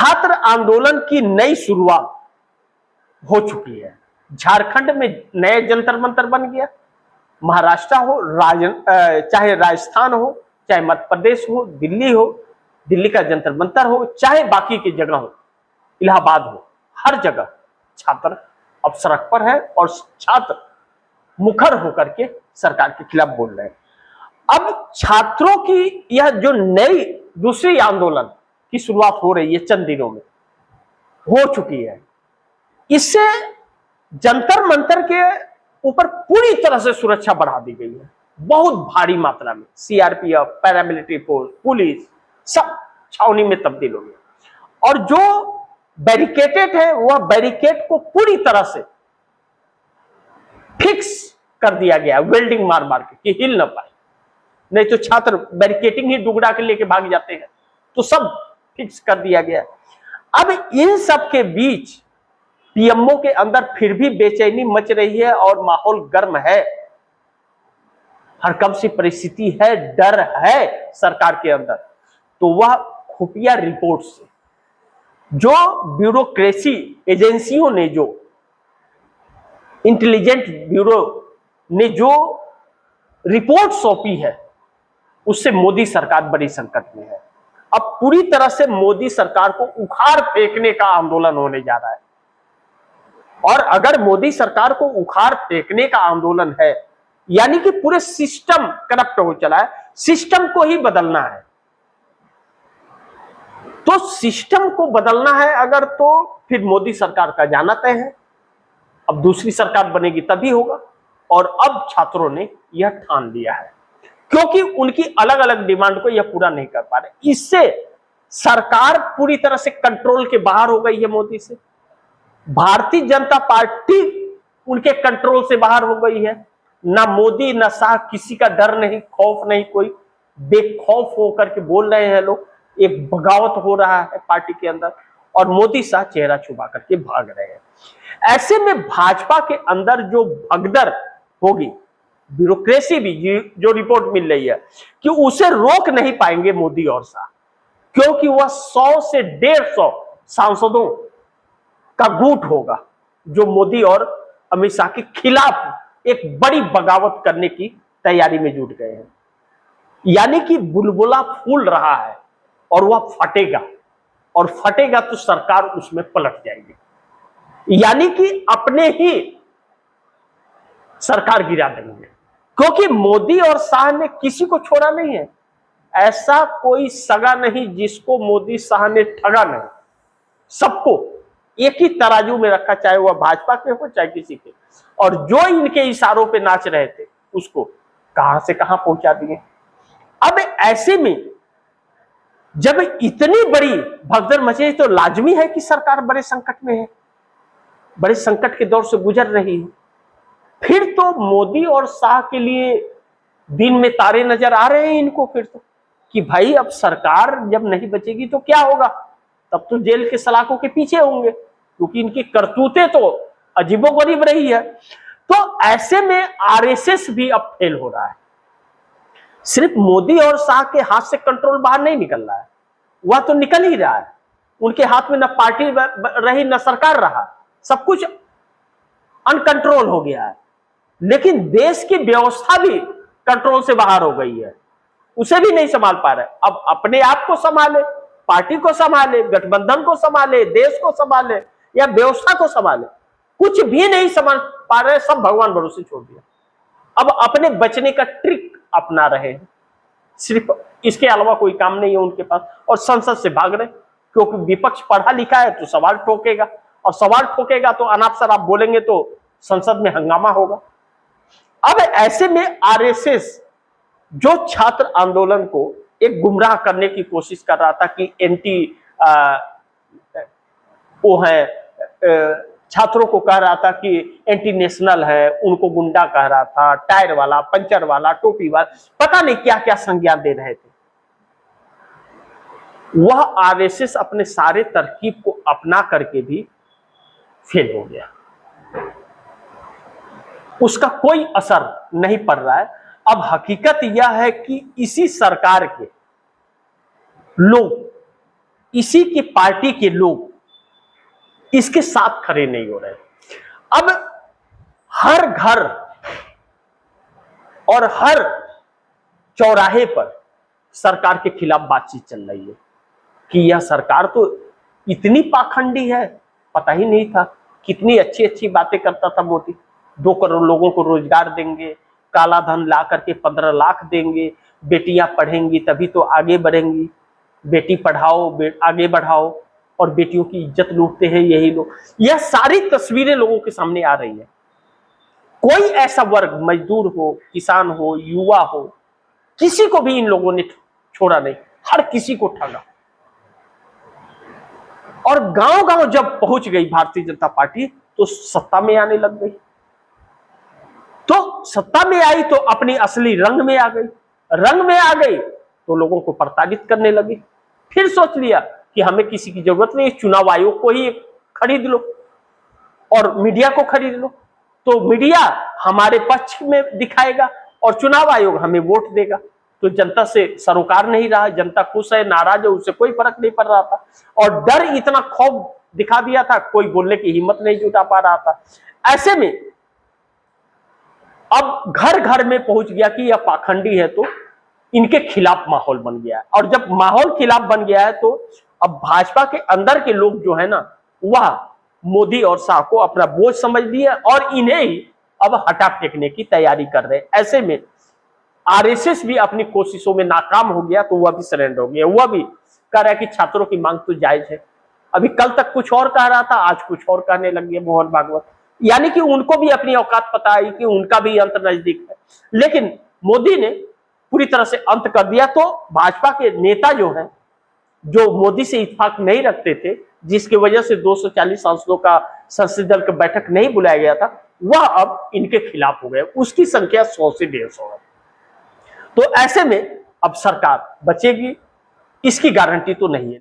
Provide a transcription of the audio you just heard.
छात्र आंदोलन की नई शुरुआत हो चुकी है। झारखंड में नए जंतर मंतर बन गया। महाराष्ट्र हो, चाहे राजस्थान हो, चाहे मध्य प्रदेश हो, दिल्ली हो, दिल्ली का जंतर मंतर हो, चाहे बाकी की जगह हो, इलाहाबाद हो, हर जगह छात्र अब सड़क पर है और छात्र मुखर होकर के सरकार के खिलाफ बोल रहे हैं। अब छात्रों की यह जो नई दूसरी आंदोलन की शुरुआत हो रही है, चंद दिनों में हो चुकी है, इससे जंतर मंतर के ऊपर पूरी तरह से सुरक्षा बढ़ा दी गई है। बहुत भारी मात्रा में सीआरपीएफ, पैरामिलिट्री फोर्स, पुलिस सब छावनी में तब्दील हो गया और जो बैरिकेटेड है वह बैरिकेड को पूरी तरह से फिक्स कर दिया गया, वेल्डिंग मार मार के कि हिल ना पाए। नहीं तो छात्र बैरिकेटिंग ही डुगड़ा के लेके भाग जाते हैं, तो सब फिक्स कर दिया गया। अब इन सब के बीच पीएमओ के अंदर फिर भी बेचैनी मच रही है और माहौल गर्म है, हड़कंप सी परिस्थिति है, डर है सरकार के अंदर। तो वह खुफिया रिपोर्ट से जो ब्यूरोक्रेसी एजेंसियों ने, जो इंटेलिजेंट ब्यूरो ने जो रिपोर्ट सौंपी है, उससे मोदी सरकार बड़ी संकट में है। अब पूरी तरह से मोदी सरकार को उखाड़ फेंकने का आंदोलन होने जा रहा है। और अगर मोदी सरकार को उखाड़ फेंकने का आंदोलन है, यानी कि पूरे सिस्टम करप्ट हो चला है, सिस्टम को ही बदलना है। तो सिस्टम को बदलना है अगर, तो फिर मोदी सरकार का जाना तय है। अब दूसरी सरकार बनेगी तभी होगा। और अब छात्रों ने यह ठान लिया है, क्योंकि उनकी अलग अलग डिमांड को यह पूरा नहीं कर पा रहे। इससे सरकार पूरी तरह से कंट्रोल के बाहर हो गई है मोदी से। भारतीय जनता पार्टी उनके कंट्रोल से बाहर हो गई है। ना मोदी ना शाह, किसी का डर नहीं, खौफ नहीं, कोई बेखौफ होकर के बोल रहे हैं लोग। एक बगावत हो रहा है पार्टी के अंदर और मोदी शाह चेहरा छुपा करके भाग रहे हैं। ऐसे में भाजपा के अंदर जो भगदड़ होगी, ब्यूरोक्रेसी भी जो रिपोर्ट मिल रही है कि उसे रोक नहीं पाएंगे मोदी और शाह, क्योंकि वह 100 से 150 सांसदों का गुट होगा जो मोदी और अमित शाह के खिलाफ एक बड़ी बगावत करने की तैयारी में जुट गए हैं। यानी कि बुलबुला फूल रहा है और वह फटेगा, और फटेगा तो सरकार उसमें पलट जाएगी, यानी कि अपने ही सरकार गिरा देंगे। क्योंकि मोदी और शाह ने किसी को छोड़ा नहीं है। ऐसा कोई सगा नहीं जिसको मोदी शाह ने ठगा नहीं। सबको एक ही तराजू में रखा, चाहे वह भाजपा के हो चाहे किसी के। और जो इनके इशारों पे नाच रहे थे उसको कहां से कहां पहुंचा दिए। अब ऐसे में जब इतनी बड़ी भगदड़ मची तो लाजमी है कि सरकार बड़े संकट में है, बड़े संकट के दौर से गुजर रही है। फिर तो मोदी और शाह के लिए दिन में तारे नजर आ रहे हैं इनको फिर तो, कि भाई अब सरकार जब नहीं बचेगी तो क्या होगा, तब तो जेल के सलाखों के पीछे होंगे, क्योंकि इनकी करतूतें तो अजीबोगरीब रही है। तो ऐसे में आरएसएस भी अब फेल हो रहा है। सिर्फ मोदी और शाह के हाथ से कंट्रोल बाहर नहीं निकल रहा है, वह तो निकल ही रहा है। उनके हाथ में न पार्टी रही न सरकार रहा, सब कुछ अनकंट्रोल हो गया है। लेकिन देश की व्यवस्था भी कंट्रोल से बाहर हो गई है, उसे भी नहीं संभाल पा रहे। अब अपने आप को संभाले, पार्टी को संभाले, गठबंधन को संभाले, देश को संभाले या व्यवस्था को संभाले, कुछ भी नहीं संभाल पा रहे, सब भगवान भरोसे छोड़ दिया। अब अपने बचने का ट्रिक अपना रहे हैं, सिर्फ इसके अलावा कोई काम नहीं है उनके पास। और संसद से भाग रहे, क्योंकि विपक्ष पढ़ा लिखा है तो सवाल ठोकेगा, और सवाल ठोकेगा तो अनाप शनाप बोलेंगे तो संसद में हंगामा होगा। अब ऐसे में आरएसएस जो छात्र आंदोलन को एक गुमराह करने की कोशिश कर रहा था कि एंटी वो है, छात्रों को कह रहा था कि एंटी नेशनल है, उनको गुंडा कह रहा था, टायर वाला, पंचर वाला, टोपी वाला, पता नहीं क्या क्या संज्ञा दे रहे थे। वह आरएसएस अपने सारे तरकीब को अपना करके भी फेल हो गया, उसका कोई असर नहीं पड़ रहा है। अब हकीकत यह है कि इसी सरकार के लोग इसी की पार्टी के लोग इसके साथ खड़े नहीं हो रहे। अब हर घर और हर चौराहे पर सरकार के खिलाफ बातचीत चल रही है कि यह सरकार तो इतनी पाखंडी है, पता ही नहीं था। कितनी अच्छी अच्छी बातें करता था मोदी, 2 करोड़ लोगों को रोजगार देंगे, काला धन ला करके 15 लाख देंगे, बेटियां पढ़ेंगी तभी तो आगे बढ़ेंगी, बेटी पढ़ाओ आगे बढ़ाओ, और बेटियों की इज्जत लूटते हैं यही लोग। यह सारी तस्वीरें लोगों के सामने आ रही है। कोई ऐसा वर्ग, मजदूर हो, किसान हो, युवा हो, किसी को भी इन लोगों ने छोड़ा नहीं, हर किसी को ठगा। और गांव गांव जब पहुंच गई भारतीय जनता पार्टी तो सत्ता में आने लग गई। तो सत्ता में आई तो अपनी असली रंग में आ गई, रंग में आ गई तो लोगों को प्रताड़ित करने लगी। फिर सोच लिया कि हमें किसी की जरूरत नहीं, चुनाव आयोग को ही खरीद लो और मीडिया को खरीद लो, तो मीडिया हमारे पक्ष में दिखाएगा और चुनाव आयोग हमें वोट देगा। तो जनता से सरोकार नहीं रहा, जनता खुश है नाराज है उससे कोई फर्क नहीं पड़ रहा था। और डर इतना खौफ दिखा दिया था, कोई बोलने की हिम्मत नहीं जुटा पा रहा था। ऐसे में अब घर घर में पहुंच गया कि यह पाखंडी है, तो इनके खिलाफ माहौल बन गया है। और जब माहौल खिलाफ बन गया है तो अब भाजपा के अंदर के लोग जो है ना, वह मोदी और शाह को अपना बोझ समझ लिए और इन्हें ही अब हटा फेंकने की तैयारी कर रहे हैं। ऐसे में आरएसएस भी अपनी कोशिशों में नाकाम हो गया तो वह भी सरेंडर हो गया। वह भी कह रहा है कि छात्रों की मांग तो जायज है। अभी कल तक कुछ और कह रहा था, आज कुछ और कहने लग गए मोहन भागवत। यानी कि उनको भी अपनी औकात पता है कि उनका भी अंत नजदीक है। लेकिन मोदी ने पूरी तरह से अंत कर दिया। तो भाजपा के नेता जो हैं, जो मोदी से इत्तेफाक नहीं रखते थे, जिसकी वजह से 240 सांसदों का संसदीय दल का बैठक नहीं बुलाया गया था, वह अब इनके खिलाफ हो गए। उसकी संख्या 100 से 150 है। तो ऐसे में अब सरकार बचेगी इसकी गारंटी तो नहीं है।